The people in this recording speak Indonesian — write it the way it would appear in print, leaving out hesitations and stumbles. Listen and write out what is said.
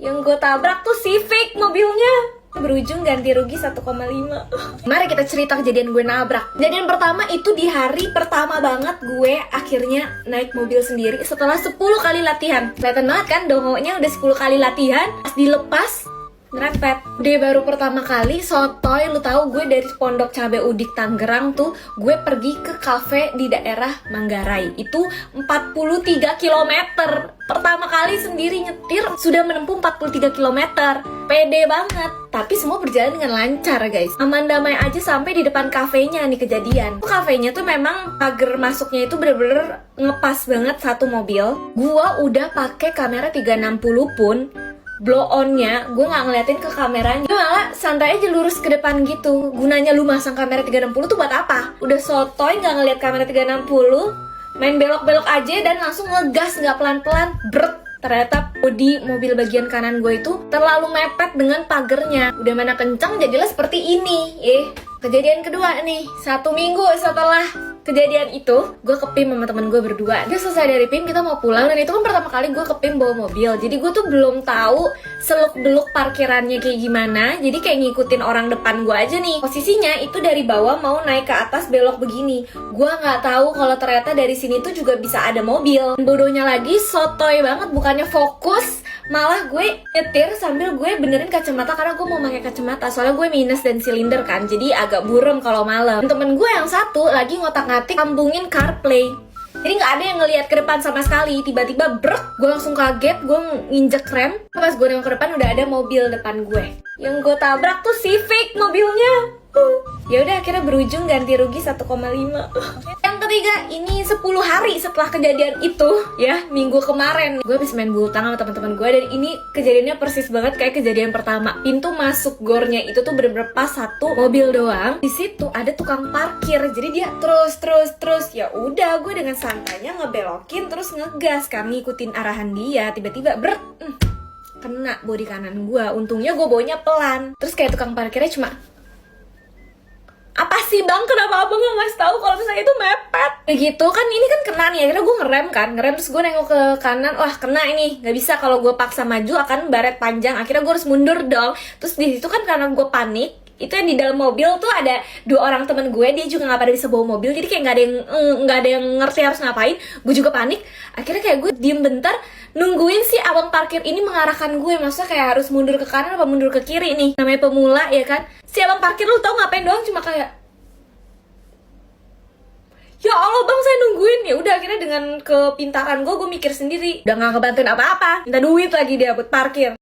Yang gue tabrak tuh Civic mobilnya. Berujung ganti rugi 1,5. Mari kita cerita kejadian gue nabrak. Kejadian pertama itu di hari pertama banget gue akhirnya naik mobil sendiri setelah 10 kali latihan. Kelihatan banget kan dongonya udah 10 kali latihan. Pas dilepas ngerempet. Dia baru pertama kali sotoy. Lu tahu gue dari Pondok Cabe Udik Tangerang tuh gue pergi ke kafe di daerah Manggarai. Itu 43 km. Pertama kali sendiri nyetir sudah menempuh 43 km. Pede banget. Tapi semua berjalan dengan lancar guys. Aman damai aja sampai di depan kafenya nih kejadian. Kafenya tuh memang pagar masuknya itu bener-bener ngepas banget satu mobil. Gua udah pakai kamera 360 pun blow on-nya gue nggak ngeliatin ke kameranya, gue malah santai aja lurus ke depan gitu. Gunanya lu masang kamera 360 tuh buat apa? Udah sotoy nggak ngeliat kamera 360, main belok-belok aja dan langsung ngegas nggak pelan-pelan, brek. Ternyata bodi mobil bagian kanan gue itu terlalu mepet dengan pagernya. Udah mana kenceng jadilah seperti ini. Kejadian kedua nih, 1 minggu setelah kejadian itu, gue ke PIM sama temen gue berdua. Dia selesai dari PIM, kita mau pulang. Dan itu kan pertama kali gue ke PIM bawa mobil. Jadi gue tuh belum tahu seluk-beluk parkirannya kayak gimana. Jadi kayak ngikutin orang depan gue aja nih. Posisinya itu dari bawah mau naik ke atas belok begini. Gue nggak tahu kalau ternyata dari sini tuh juga bisa ada mobil. Bodohnya lagi, sotoy banget, bukannya fokus, malah gue nyetir sambil gue benerin kacamata karena gue mau pakai kacamata. Soalnya gue minus dan silinder kan, jadi agak buram kalau malam. Temen gue yang satu lagi ngotak-ngatik sambungin CarPlay. Jadi nggak ada yang ngelihat ke depan sama sekali. Tiba-tiba brek, gue langsung kaget, gue nginjek rem. Pas gue nengok ke depan udah ada mobil depan gue. Yang gue tabrak tuh Civic mobilnya. Ya udah akhirnya berujung ganti rugi 1,5. Yang ketiga, ini 10 hari setelah kejadian itu ya, minggu kemarin gue habis main bulu tangga sama teman-teman gue. Dan ini kejadiannya persis banget kayak kejadian pertama. Pintu masuk gornya itu tuh bener-bener pas satu mobil doang. Di situ ada tukang parkir. Jadi dia terus ya udah gue dengan santainya ngebelokin terus ngegas kan ngikutin arahan dia. Tiba-tiba kena bodi kanan gue. Untungnya gue bawanya pelan. Terus kayak tukang parkirnya cuma, apa sih bang, kenapa abang nggak ngasih tahu kalau misalnya itu mepet? Begitu kan, ini kan kena nih, akhirnya gue ngerem terus gue nengok ke kanan, wah kena ini, nggak bisa kalau gue paksa maju akan baret panjang, akhirnya gue harus mundur dong. Terus di situ kan karena gue panik, itu yang di dalam mobil tuh ada 2 orang temen gue, dia juga nggak pada bisa bawa mobil, jadi kayak nggak ada yang ngerti harus ngapain. Gue juga panik, akhirnya kayak gue diem bentar nungguin si abang parkir ini mengarahkan gue, maksudnya kayak harus mundur ke kanan apa mundur ke kiri nih, namanya pemula ya kan. Si abang parkir lu tau ngapain doang, cuma kayak, ya Allah bang saya nungguin. Ya udah akhirnya dengan kepintaran gue mikir sendiri, udah nggak ngebantuin apa-apa, minta duit lagi dia buat parkir.